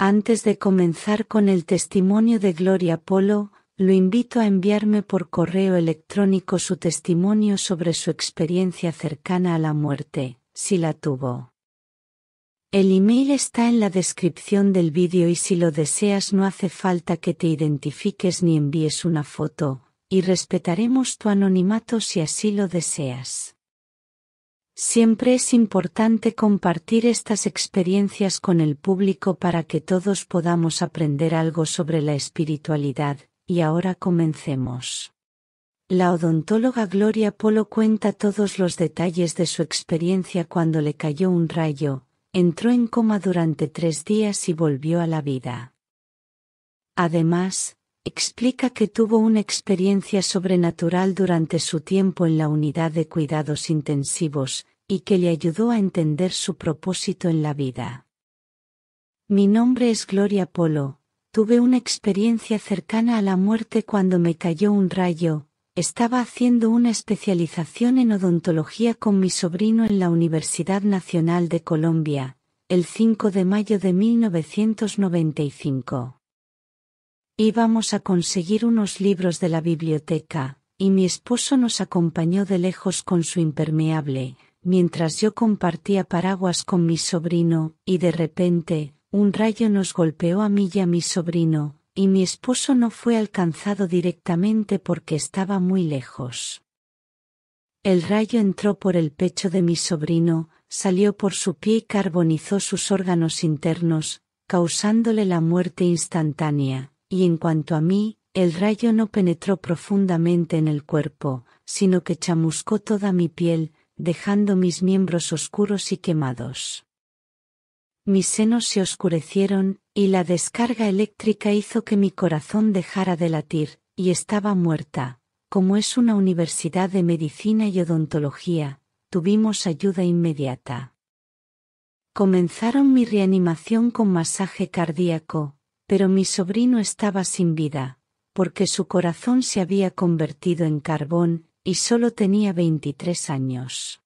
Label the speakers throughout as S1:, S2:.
S1: Antes de comenzar con el testimonio de Gloria Polo, lo invito a enviarme por correo electrónico su testimonio sobre su experiencia cercana a la muerte, si la tuvo. El email está en la descripción del vídeo y si lo deseas no hace falta que te identifiques ni envíes una foto, y respetaremos tu anonimato si así lo deseas. Siempre es importante compartir estas experiencias con el público para que todos podamos aprender algo sobre la espiritualidad, y ahora comencemos. La odontóloga Gloria Polo cuenta todos los detalles de su experiencia cuando le cayó un rayo, entró en coma durante 3 días y volvió a la vida. Además, explica que tuvo una experiencia sobrenatural durante su tiempo en la unidad de cuidados intensivos, y que le ayudó a entender su propósito en la vida. Mi nombre es Gloria Polo, tuve una experiencia cercana a la muerte cuando me cayó un rayo, estaba haciendo una especialización en odontología con mi sobrino en la Universidad Nacional de Colombia, el 5 de mayo de 1995. Íbamos a conseguir unos libros de la biblioteca, y mi esposo nos acompañó de lejos con su impermeable, mientras yo compartía paraguas con mi sobrino, y de repente, un rayo nos golpeó a mí y a mi sobrino, y mi esposo no fue alcanzado directamente porque estaba muy lejos. El rayo entró por el pecho de mi sobrino, salió por su pie y carbonizó sus órganos internos, causándole la muerte instantánea. Y en cuanto a mí, el rayo no penetró profundamente en el cuerpo, sino que chamuscó toda mi piel, dejando mis miembros oscuros y quemados. Mis senos se oscurecieron, y la descarga eléctrica hizo que mi corazón dejara de latir, y estaba muerta. Como es una universidad de medicina y odontología, tuvimos ayuda inmediata. Comenzaron mi reanimación con masaje cardíaco, pero mi sobrino estaba sin vida, porque su corazón se había convertido en carbón, y solo tenía 23 años.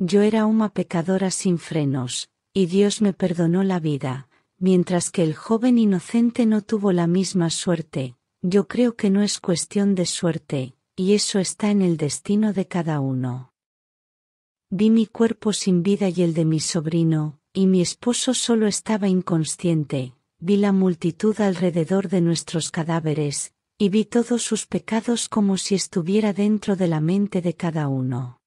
S1: Yo era una pecadora sin frenos, y Dios me perdonó la vida, mientras que el joven inocente no tuvo la misma suerte. Yo creo que no es cuestión de suerte, y eso está en el destino de cada uno. Vi mi cuerpo sin vida y el de mi sobrino, y mi esposo solo estaba inconsciente. Vi la multitud alrededor de nuestros cadáveres, y vi todos sus pecados como si estuviera dentro de la mente de cada uno.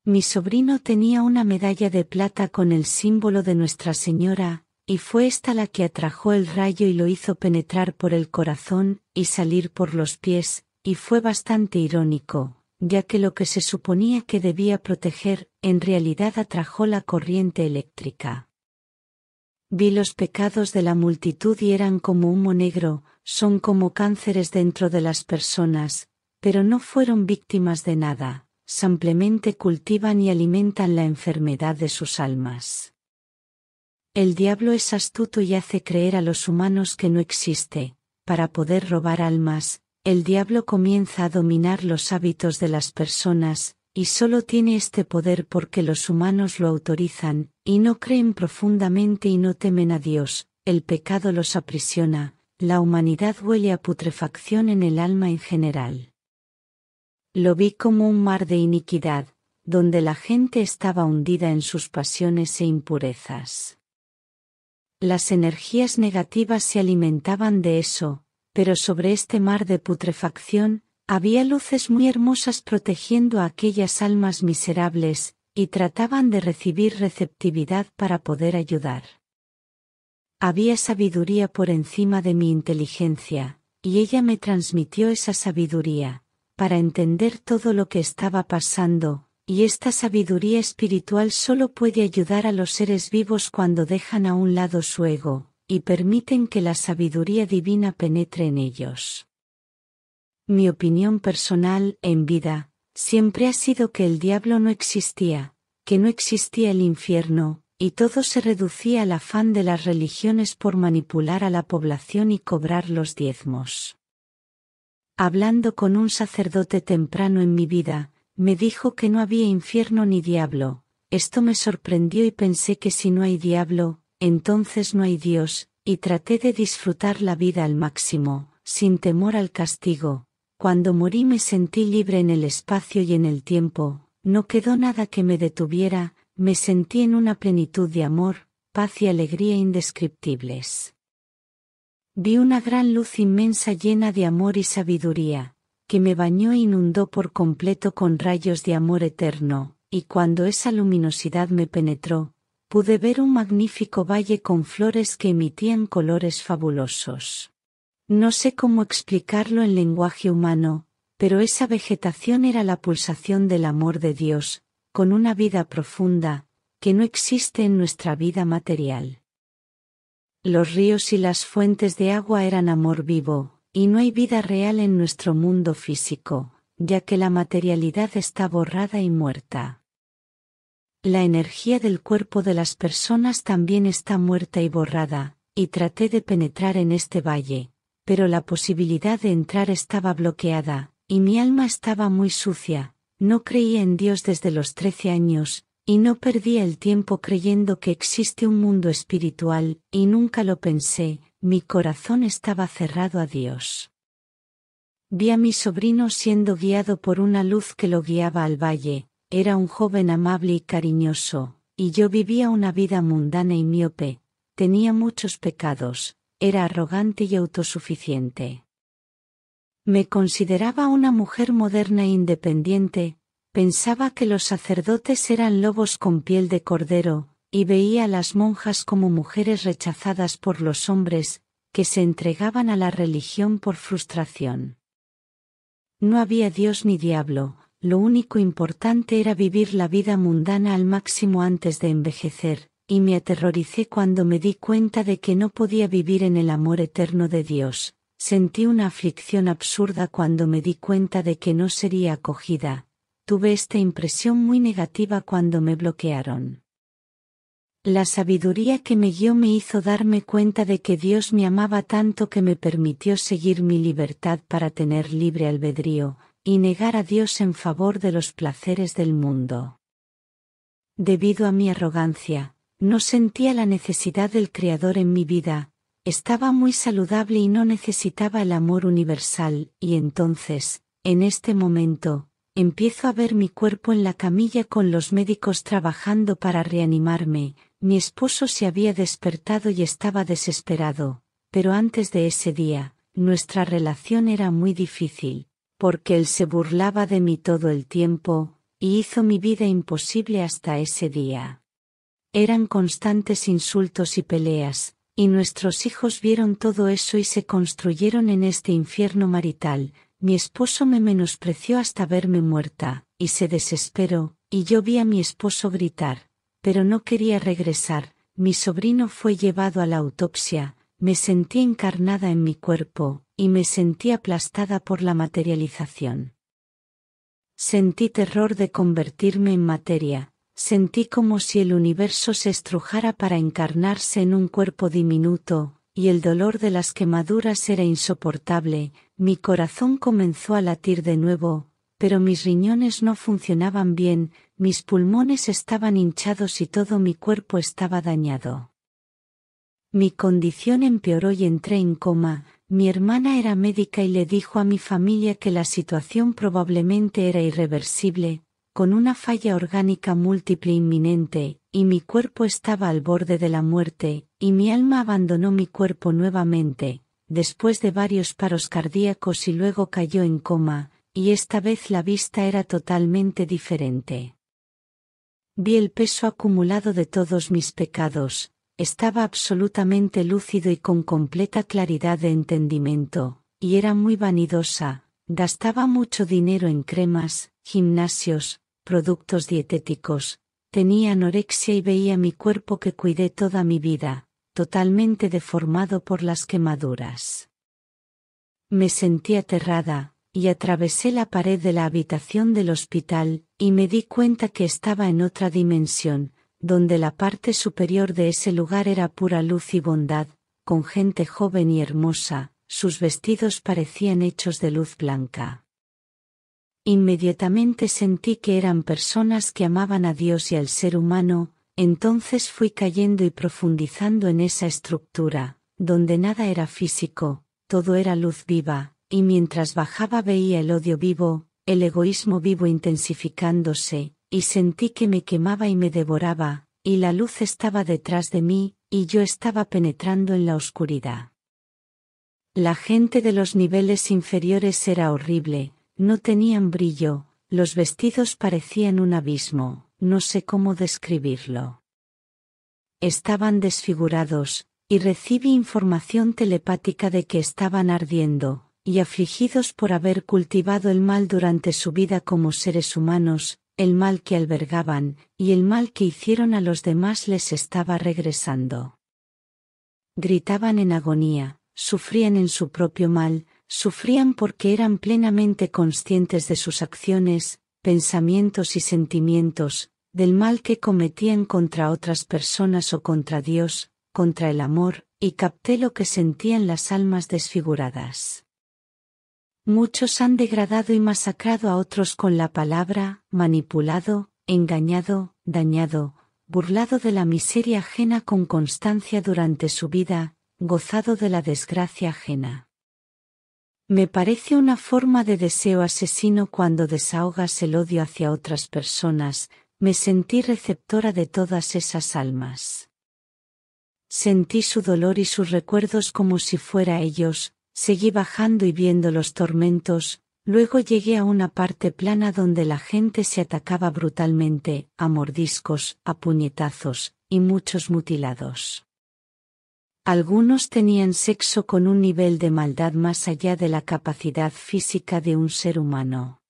S1: Mi sobrino tenía una medalla de plata con el símbolo de Nuestra Señora, y fue esta la que atrajo el rayo y lo hizo penetrar por el corazón, y salir por los pies, y fue bastante irónico, ya que lo que se suponía que debía proteger, en realidad atrajo la corriente eléctrica. Vi los pecados de la multitud y eran como humo negro, son como cánceres dentro de las personas, pero no fueron víctimas de nada, simplemente cultivan y alimentan la enfermedad de sus almas. El diablo es astuto y hace creer a los humanos que no existe. Para poder robar almas, el diablo comienza a dominar los hábitos de las personas, y solo tiene este poder porque los humanos lo autorizan, y no creen profundamente y no temen a Dios. El pecado los aprisiona, la humanidad huele a putrefacción en el alma en general. Lo vi como un mar de iniquidad, donde la gente estaba hundida en sus pasiones e impurezas. Las energías negativas se alimentaban de eso, pero sobre este mar de putrefacción, había luces muy hermosas protegiendo a aquellas almas miserables, y trataban de recibir receptividad para poder ayudar. Había sabiduría por encima de mi inteligencia, y ella me transmitió esa sabiduría, para entender todo lo que estaba pasando, y esta sabiduría espiritual solo puede ayudar a los seres vivos cuando dejan a un lado su ego, y permiten que la sabiduría divina penetre en ellos. Mi opinión personal, en vida, siempre ha sido que el diablo no existía, que no existía el infierno, y todo se reducía al afán de las religiones por manipular a la población y cobrar los diezmos. Hablando con un sacerdote temprano en mi vida, me dijo que no había infierno ni diablo. Esto me sorprendió y pensé que si no hay diablo, entonces no hay Dios, y traté de disfrutar la vida al máximo, sin temor al castigo. Cuando morí me sentí libre en el espacio y en el tiempo, no quedó nada que me detuviera, me sentí en una plenitud de amor, paz y alegría indescriptibles. Vi una gran luz inmensa llena de amor y sabiduría, que me bañó e inundó por completo con rayos de amor eterno, y cuando esa luminosidad me penetró, pude ver un magnífico valle con flores que emitían colores fabulosos. No sé cómo explicarlo en lenguaje humano, pero esa vegetación era la pulsación del amor de Dios, con una vida profunda, que no existe en nuestra vida material. Los ríos y las fuentes de agua eran amor vivo, y no hay vida real en nuestro mundo físico, ya que la materialidad está borrada y muerta. La energía del cuerpo de las personas también está muerta y borrada, y traté de penetrar en este valle, pero la posibilidad de entrar estaba bloqueada, y mi alma estaba muy sucia. No creía en Dios desde los 13 años, y no perdía el tiempo creyendo que existe un mundo espiritual, y nunca lo pensé, mi corazón estaba cerrado a Dios. Vi a mi sobrino siendo guiado por una luz que lo guiaba al valle, era un joven amable y cariñoso, y yo vivía una vida mundana y miope, tenía muchos pecados, era arrogante y autosuficiente. Me consideraba una mujer moderna e independiente, pensaba que los sacerdotes eran lobos con piel de cordero, y veía a las monjas como mujeres rechazadas por los hombres, que se entregaban a la religión por frustración. No había Dios ni diablo, lo único importante era vivir la vida mundana al máximo antes de envejecer, y me aterroricé cuando me di cuenta de que no podía vivir en el amor eterno de Dios. Sentí una aflicción absurda cuando me di cuenta de que no sería acogida. Tuve esta impresión muy negativa cuando me bloquearon. La sabiduría que me guió me hizo darme cuenta de que Dios me amaba tanto que me permitió seguir mi libertad para tener libre albedrío, y negar a Dios en favor de los placeres del mundo. Debido a mi arrogancia, no sentía la necesidad del Creador en mi vida, estaba muy saludable y no necesitaba el amor universal, y entonces, en este momento, empiezo a ver mi cuerpo en la camilla con los médicos trabajando para reanimarme. Mi esposo se había despertado y estaba desesperado, pero antes de ese día, nuestra relación era muy difícil, porque él se burlaba de mí todo el tiempo, y hizo mi vida imposible hasta ese día. Eran constantes insultos y peleas, y nuestros hijos vieron todo eso y se construyeron en este infierno marital. Mi esposo me menospreció hasta verme muerta, y se desesperó, y yo vi a mi esposo gritar, pero no quería regresar. Mi sobrino fue llevado a la autopsia, me sentí encarnada en mi cuerpo, y me sentí aplastada por la materialización. Sentí terror de convertirme en materia, sentí como si el universo se estrujara para encarnarse en un cuerpo diminuto, y el dolor de las quemaduras era insoportable. Mi corazón comenzó a latir de nuevo, pero mis riñones no funcionaban bien, mis pulmones estaban hinchados y todo mi cuerpo estaba dañado. Mi condición empeoró y entré en coma. Mi hermana era médica y le dijo a mi familia que la situación probablemente era irreversible, con una falla orgánica múltiple inminente, y mi cuerpo estaba al borde de la muerte, y mi alma abandonó mi cuerpo nuevamente, después de varios paros cardíacos y luego cayó en coma, y esta vez la vista era totalmente diferente. Vi el peso acumulado de todos mis pecados. Estaba absolutamente lúcido y con completa claridad de entendimiento, y era muy vanidosa, gastaba mucho dinero en cremas, gimnasios, productos dietéticos, tenía anorexia y veía mi cuerpo que cuidé toda mi vida, totalmente deformado por las quemaduras. Me sentí aterrada, y atravesé la pared de la habitación del hospital, y me di cuenta que estaba en otra dimensión, donde la parte superior de ese lugar era pura luz y bondad, con gente joven y hermosa, sus vestidos parecían hechos de luz blanca. Inmediatamente sentí que eran personas que amaban a Dios y al ser humano, entonces fui cayendo y profundizando en esa estructura, donde nada era físico, todo era luz viva, y mientras bajaba veía el odio vivo, el egoísmo vivo intensificándose, y sentí que me quemaba y me devoraba, y la luz estaba detrás de mí, y yo estaba penetrando en la oscuridad. La gente de los niveles inferiores era horrible, no tenían brillo, los vestidos parecían un abismo, no sé cómo describirlo. Estaban desfigurados, y recibí información telepática de que estaban ardiendo, y afligidos por haber cultivado el mal durante su vida como seres humanos, el mal que albergaban, y el mal que hicieron a los demás les estaba regresando. Gritaban en agonía, sufrían en su propio mal, sufrían porque eran plenamente conscientes de sus acciones, pensamientos y sentimientos, del mal que cometían contra otras personas o contra Dios, contra el amor, y capté lo que sentían las almas desfiguradas. Muchos han degradado y masacrado a otros con la palabra, manipulado, engañado, dañado, burlado de la miseria ajena con constancia durante su vida, gozado de la desgracia ajena. Me parece una forma de deseo asesino cuando desahogas el odio hacia otras personas, me sentí receptora de todas esas almas. Sentí su dolor y sus recuerdos como si fuera ellos, seguí bajando y viendo los tormentos, luego llegué a una parte plana donde la gente se atacaba brutalmente, a mordiscos, a puñetazos, y muchos mutilados. Algunos tenían sexo con un nivel de maldad más allá de la capacidad física de un ser humano.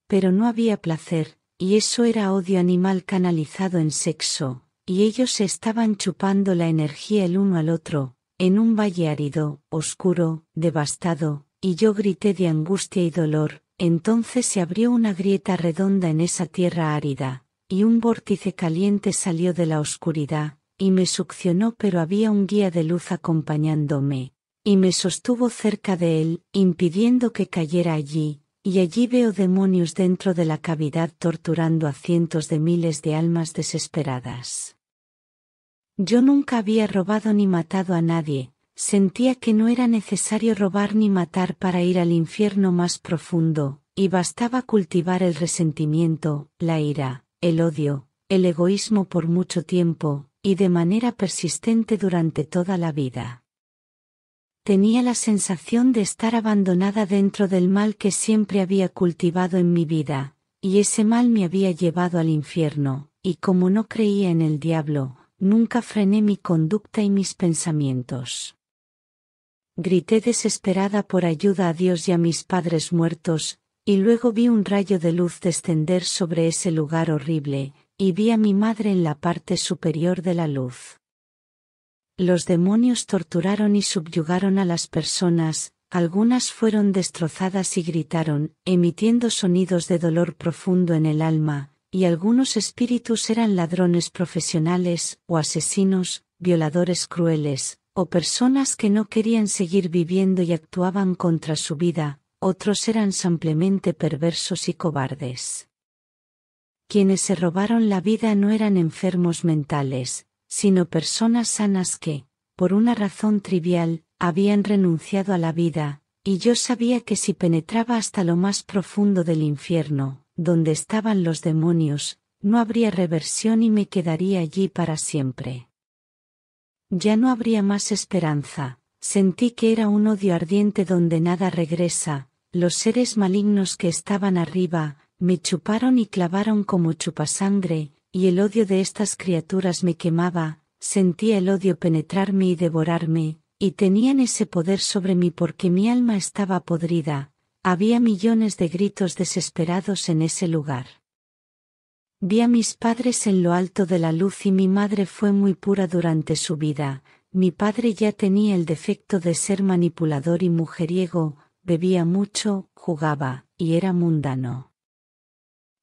S1: Pero no había placer, y eso era odio animal canalizado en sexo, y ellos se estaban chupando la energía el uno al otro, en un valle árido, oscuro, devastado, y yo grité de angustia y dolor, entonces se abrió una grieta redonda en esa tierra árida, y un vórtice caliente salió de la oscuridad, y me succionó pero había un guía de luz acompañándome, y me sostuvo cerca de él, impidiendo que cayera allí, y allí veo demonios dentro de la cavidad torturando a cientos de miles de almas desesperadas. Yo nunca había robado ni matado a nadie, sentía que no era necesario robar ni matar para ir al infierno más profundo, y bastaba cultivar el resentimiento, la ira, el odio, el egoísmo por mucho tiempo, y de manera persistente durante toda la vida. Tenía la sensación de estar abandonada dentro del mal que siempre había cultivado en mi vida, y ese mal me había llevado al infierno, y como no creía en el diablo, nunca frené mi conducta y mis pensamientos. Grité desesperada por ayuda a Dios y a mis padres muertos, y luego vi un rayo de luz descender sobre ese lugar horrible, y vi a mi madre en la parte superior de la luz. Los demonios torturaron y subyugaron a las personas, algunas fueron destrozadas y gritaron, emitiendo sonidos de dolor profundo en el alma, y algunos espíritus eran ladrones profesionales, o asesinos, violadores crueles, o personas que no querían seguir viviendo y actuaban contra su vida, otros eran simplemente perversos y cobardes. Quienes se robaron la vida no eran enfermos mentales, sino personas sanas que, por una razón trivial, habían renunciado a la vida, y yo sabía que si penetraba hasta lo más profundo del infierno, donde estaban los demonios, no habría reversión y me quedaría allí para siempre. Ya no habría más esperanza, sentí que era un odio ardiente donde nada regresa, los seres malignos que estaban arriba, me chuparon y clavaron como chupasangre, y el odio de estas criaturas me quemaba, sentía el odio penetrarme y devorarme, y tenían ese poder sobre mí porque mi alma estaba podrida, había millones de gritos desesperados en ese lugar. Vi a mis padres en lo alto de la luz y mi madre fue muy pura durante su vida, mi padre ya tenía el defecto de ser manipulador y mujeriego, bebía mucho, jugaba, y era mundano.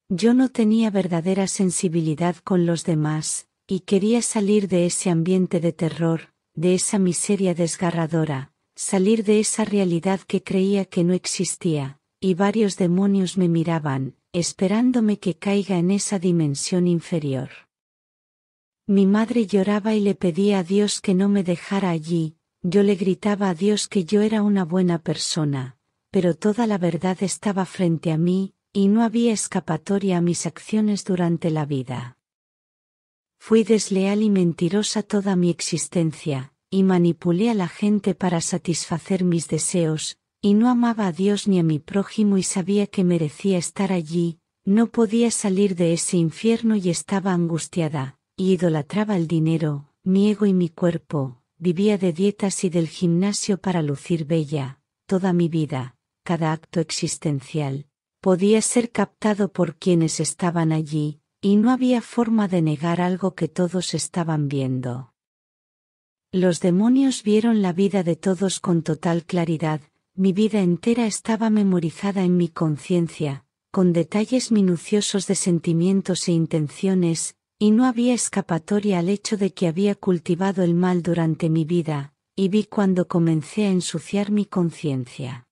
S1: Yo no tenía verdadera sensibilidad con los demás, y quería salir de ese ambiente de terror, de esa miseria desgarradora, salir de esa realidad que creía que no existía, y varios demonios me miraban, esperándome que caiga en esa dimensión inferior. Mi madre lloraba y le pedía a Dios que no me dejara allí, yo le gritaba a Dios que yo era una buena persona, pero toda la verdad estaba frente a mí, y no había escapatoria a mis acciones durante la vida. Fui desleal y mentirosa toda mi existencia, y manipulé a la gente para satisfacer mis deseos, y no amaba a Dios ni a mi prójimo y sabía que merecía estar allí, no podía salir de ese infierno y estaba angustiada. Y idolatraba el dinero, mi ego y mi cuerpo, vivía de dietas y del gimnasio para lucir bella, toda mi vida, cada acto existencial, podía ser captado por quienes estaban allí, y no había forma de negar algo que todos estaban viendo. Los demonios vieron la vida de todos con total claridad, mi vida entera estaba memorizada en mi conciencia, con detalles minuciosos de sentimientos e intenciones, y no había escapatoria al hecho de que había cultivado el mal durante mi vida, y vi cuando comencé a ensuciar mi conciencia.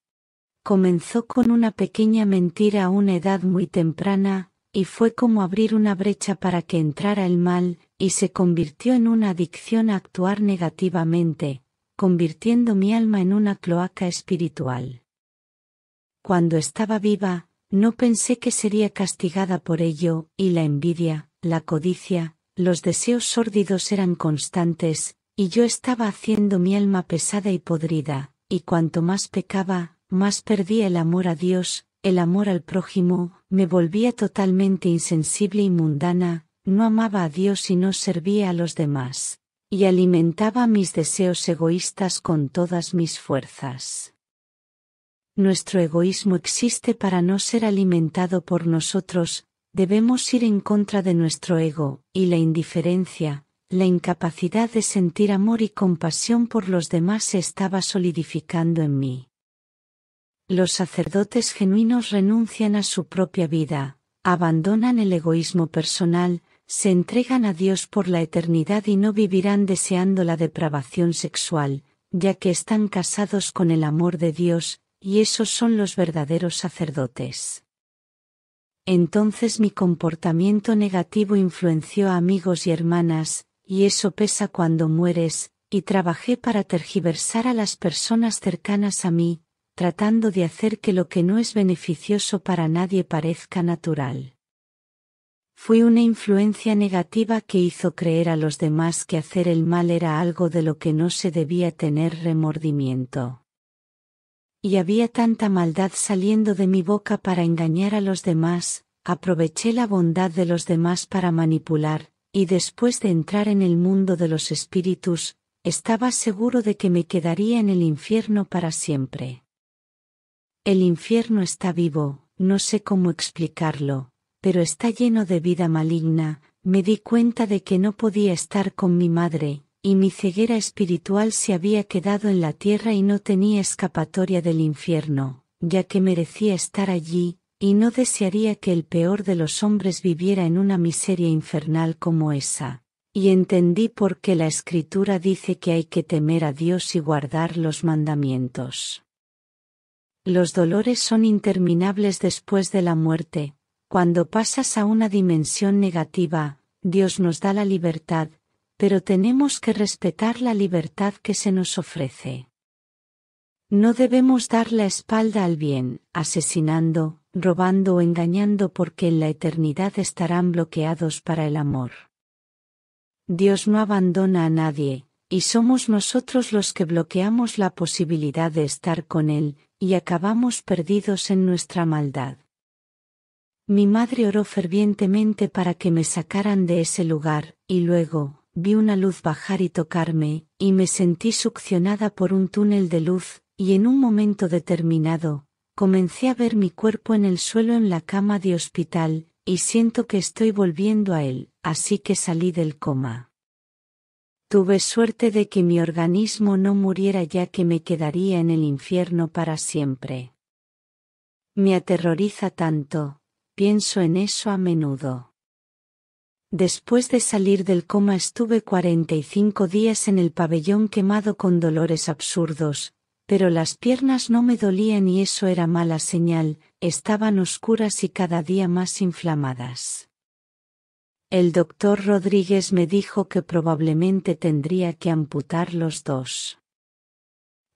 S1: Comenzó con una pequeña mentira a una edad muy temprana, y fue como abrir una brecha para que entrara el mal, y se convirtió en una adicción a actuar negativamente, convirtiendo mi alma en una cloaca espiritual. Cuando estaba viva, no pensé que sería castigada por ello, y la envidia, la codicia, los deseos sórdidos eran constantes, y yo estaba haciendo mi alma pesada y podrida, y cuanto más pecaba, más perdía el amor a Dios, el amor al prójimo, me volvía totalmente insensible y mundana, no amaba a Dios y no servía a los demás, y alimentaba mis deseos egoístas con todas mis fuerzas. Nuestro egoísmo existe para no ser alimentado por nosotros. Debemos ir en contra de nuestro ego, y la indiferencia, la incapacidad de sentir amor y compasión por los demás se estaba solidificando en mí. Los sacerdotes genuinos renuncian a su propia vida, abandonan el egoísmo personal, se entregan a Dios por la eternidad y no vivirán deseando la depravación sexual, ya que están casados con el amor de Dios, y esos son los verdaderos sacerdotes. Entonces mi comportamiento negativo influenció a amigos y hermanas, y eso pesa cuando mueres, y trabajé para tergiversar a las personas cercanas a mí, tratando de hacer que lo que no es beneficioso para nadie parezca natural. Fui una influencia negativa que hizo creer a los demás que hacer el mal era algo de lo que no se debía tener remordimiento. Y había tanta maldad saliendo de mi boca para engañar a los demás, aproveché la bondad de los demás para manipular, y después de entrar en el mundo de los espíritus, estaba seguro de que me quedaría en el infierno para siempre. El infierno está vivo, no sé cómo explicarlo, pero está lleno de vida maligna. Me di cuenta de que no podía estar con mi madre, y mi ceguera espiritual se había quedado en la tierra y no tenía escapatoria del infierno, ya que merecía estar allí, y no desearía que el peor de los hombres viviera en una miseria infernal como esa. Y entendí por qué la Escritura dice que hay que temer a Dios y guardar los mandamientos. Los dolores son interminables después de la muerte. Cuando pasas a una dimensión negativa, Dios nos da la libertad, pero tenemos que respetar la libertad que se nos ofrece. No debemos dar la espalda al bien, asesinando, robando o engañando porque en la eternidad estarán bloqueados para el amor. Dios no abandona a nadie, y somos nosotros los que bloqueamos la posibilidad de estar con Él, y acabamos perdidos en nuestra maldad. Mi madre oró fervientemente para que me sacaran de ese lugar, y luego, vi una luz bajar y tocarme, y me sentí succionada por un túnel de luz, y en un momento determinado, comencé a ver mi cuerpo en el suelo en la cama de hospital, y siento que estoy volviendo a él, así que salí del coma. Tuve suerte de que mi organismo no muriera ya que me quedaría en el infierno para siempre. Me aterroriza tanto, pienso en eso a menudo. Después de salir del coma estuve 45 días en el pabellón quemado con dolores absurdos, pero las piernas no me dolían y eso era mala señal, estaban oscuras y cada día más inflamadas. El doctor Rodríguez me dijo que probablemente tendría que amputar los dos.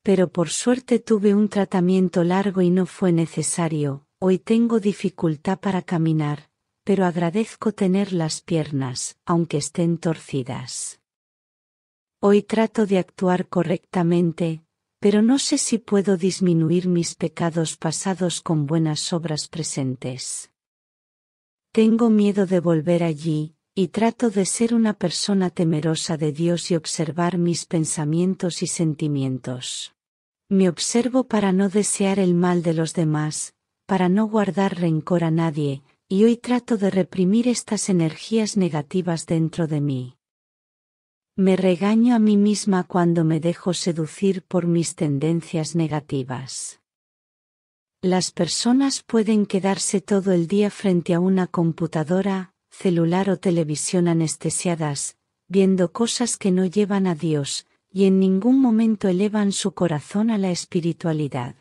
S1: Pero por suerte tuve un tratamiento largo y no fue necesario. Hoy tengo dificultad para caminar, pero agradezco tener las piernas, aunque estén torcidas. Hoy trato de actuar correctamente, pero no sé si puedo disminuir mis pecados pasados con buenas obras presentes. Tengo miedo de volver allí, y trato de ser una persona temerosa de Dios y observar mis pensamientos y sentimientos. Me observo para no desear el mal de los demás, para no guardar rencor a nadie, y hoy trato de reprimir estas energías negativas dentro de mí. Me regaño a mí misma cuando me dejo seducir por mis tendencias negativas. Las personas pueden quedarse todo el día frente a una computadora, celular o televisión anestesiadas, viendo cosas que no llevan a Dios, y en ningún momento elevan su corazón a la espiritualidad.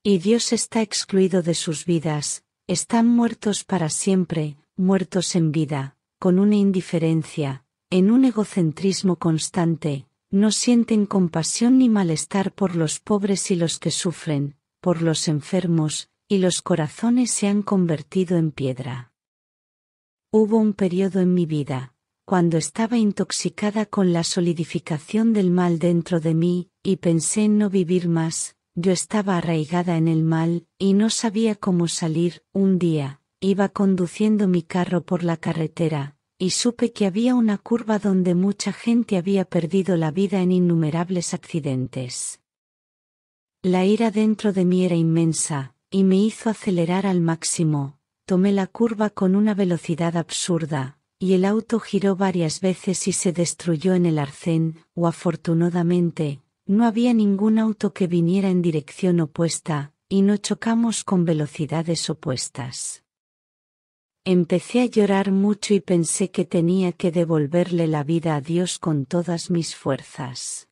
S1: Y Dios está excluido de sus vidas, están muertos para siempre, muertos en vida, con una indiferencia, en un egocentrismo constante, no sienten compasión ni malestar por los pobres y los que sufren, por los enfermos, y los corazones se han convertido en piedra. Hubo un periodo en mi vida, cuando estaba intoxicada con la solidificación del mal dentro de mí, y pensé en no vivir más. Yo estaba arraigada en el mal, y no sabía cómo salir. Un día, iba conduciendo mi carro por la carretera, y supe que había una curva donde mucha gente había perdido la vida en innumerables accidentes. La ira dentro de mí era inmensa, y me hizo acelerar al máximo. Tomé la curva con una velocidad absurda, y el auto giró varias veces y se destruyó en el arcén, o afortunadamente, no había ningún auto que viniera en dirección opuesta, y no chocamos con velocidades opuestas. Empecé a llorar mucho y pensé que tenía que devolverle la vida a Dios con todas mis fuerzas.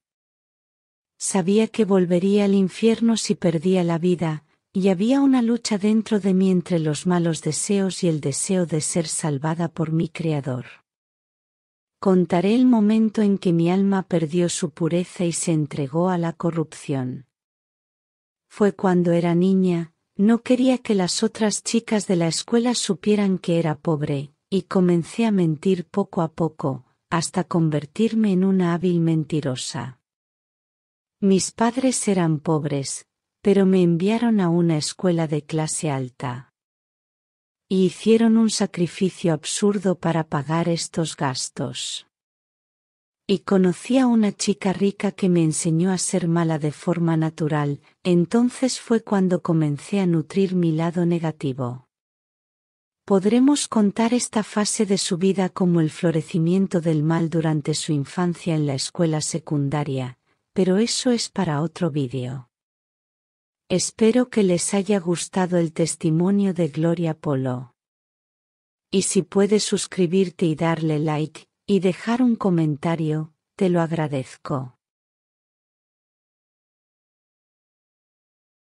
S1: Sabía que volvería al infierno si perdía la vida, y había una lucha dentro de mí entre los malos deseos y el deseo de ser salvada por mi Creador. Contaré el momento en que mi alma perdió su pureza y se entregó a la corrupción. Fue cuando era niña, no quería que las otras chicas de la escuela supieran que era pobre, y comencé a mentir poco a poco, hasta convertirme en una hábil mentirosa. Mis padres eran pobres, pero me enviaron a una escuela de clase alta. Y hicieron un sacrificio absurdo para pagar estos gastos. Y conocí a una chica rica que me enseñó a ser mala de forma natural, entonces fue cuando comencé a nutrir mi lado negativo. Podremos contar esta fase de su vida como el florecimiento del mal durante su infancia en la escuela secundaria, pero eso es para otro vídeo. Espero que les haya gustado el testimonio de Gloria Polo. Y si puedes suscribirte y darle like, y dejar un comentario, te lo agradezco.